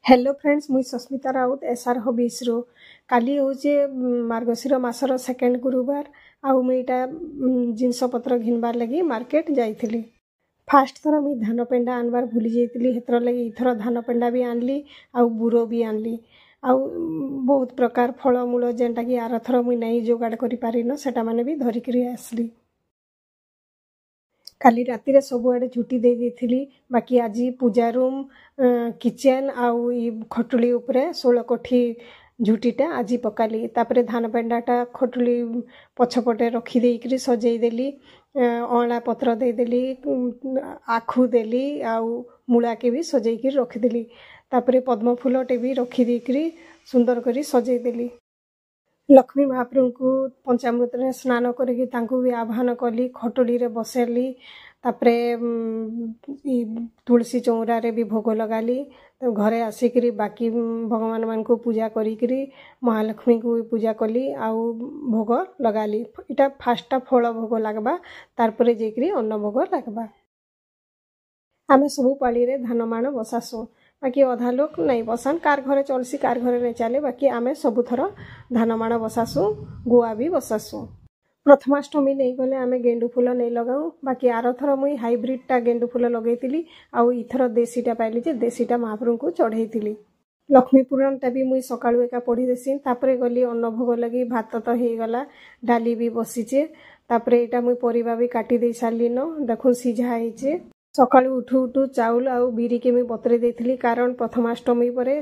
Hello friends मुई Sasmita Raut SR hobbies रो काली होचे मार्गशीर मासर second गुरुवार आउ मुई इटा जिनस पत्र घिनबार लगी मार्केट जाइथिली। फास्ट थर मुई धान पेंडा आनबार भूली जाइथिली, हेतर लगी इथर धान पेंडा भी आनली आउ बुरो भी आनली आउ बहुत प्रकार फलमूल जेनटा कि आर थर मुई नहीं जोगाड़ करि पारिन सेटा माने भी धरिकरी आसली। काली राति रे सबुआडे झुटी दे देथिली, बाकी आज पूजा रूम किचन आउ खटुली उपरे 16 कोठी झुटीटा आज पकाली। तापरे धान पेंडाटा खटुली पछपटे रखी देकरी सजेई देली, अँला पत्र दे देली, आखु देली आउ मूला के भी सजेई कर रखी देली। तापरे पद्म फूलटे भी रखी देकरी सुंदर करी सजेई देली। लक्ष्मी महाप्रभु को पंचामृत रे स्नान करके तांको भी आह्वान कली, खटुली रे बसेली। तापरे तुलसी चौरा रे भी भोग लगाली। तो घरे आसिकरी बाकी भगवान मान को पूजा करी महालक्ष्मी को भी पूजा कली आउ भोग लगाली। इटा फास्टा फल भोग लगबा, तारपरे जेकरी अन्न भोग लगबा। आमे सबु पाली रे धान मान बसासु, बाकी अधा लोक नहीं बसान, कार घरे चलसी कार घरे नहीं चले, बाकी आमे सबु थर धान मान बसासु, गुआ भी बसासु। प्रथमाष्टमी नहीं गले आमे गेंडू फूल नहीं लगाऊ, बाकी आर थर मुई हाइब्रिडटा गेंडू फूल लगेइतिली आउ इथर देसीटा पाइली जे देसीटा महाप्रभु को चढ़ेइतिली। लक्ष्मी पुराणटा भी मुई सकाळु एका पढ़ी देसी। तापरे गली अन्न भोग लगी, भात तो हे गला, डाली भी बसीचे। तापरे एटा मुई परिबा भी काटी दे सारलिन, देखु सिझा हेचे। सकाळु उठू उठू चाउल आउ बिरी के मैं बतरे देथिली, कारण प्रथमाष्टमी परे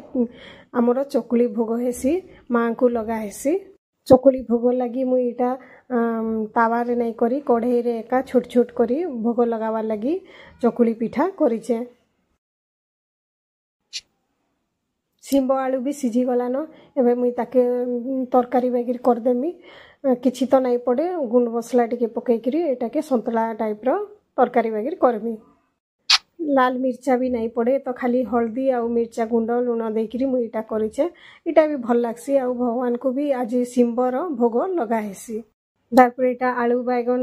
आमर चकुली भोग हेसी, माँ को लगा हेसी। चकुली भोग लगी मुई इटा तावारे नहीं करी कढ़ई रे एका छोट छोट करी भोग लगावा लगी चकुली पिठा करिचे। सिंब आलू भी सिझी गलान, एबे मुई ताके तरकारी बेगिर करदेमी। किछि तो नहीं पड़े, गुंड मसला टिके पकईकरी एटाके संतला टाइप रो तरकारी बेगिर करमी। लाल मिर्चा भी नहीं पड़े, तो खाली हल्दी आउ मिर्चा गुंड लुण देकरी मुई इटा करिचे। इटा भी भल लागसी आउ भगवान को भी आज सिंबर भोग लगा हेसी। तारपर इटा आलू बैगन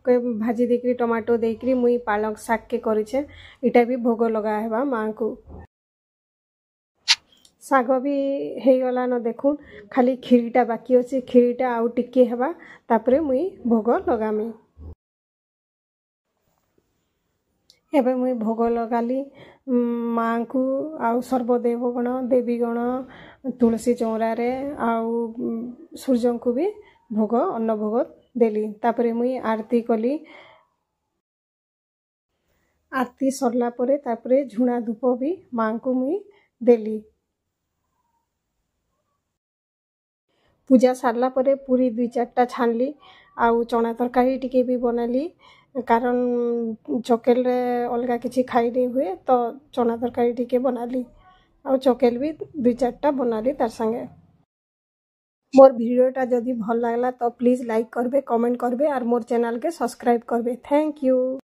के भाजी देकरी टमाटो देकरी मुई पालक शाक के करिचे, इटा भी भोग लगा हेबा माँ को। साग भी हे गला न, देखुन खाली खीरीटा बाकी अछि, खीरीटा आउ टिके हेबा तापरे मुई भोग लगामी। एबे मुई भोग लगाली माँ को आउ सर्वदेवगण देवीगण तुलसी चौरा रे आउ सूर्य को भी भोग अन्न भोग देली। तापरे मुई आरती कली, आरती सरला परे तापरे झुणा धूप भी माँ को मुई देली। पूजा सारला परे पूरी 2-4टा छानली आउ चना तरकारी टिके भी बनाली, कारण चकेल रे अलगा किछि खाई नहीं हुए, तो चना तरकारी टिके बनाली आउ चकेल भी 2-4टा बनाली तार संगे। मोर वीडियोटा जदि भल लागला तो प्लीज लाइक करबे, कमेंट करबे और मोर चैनल के सब्सक्राइब करबे। Thank you.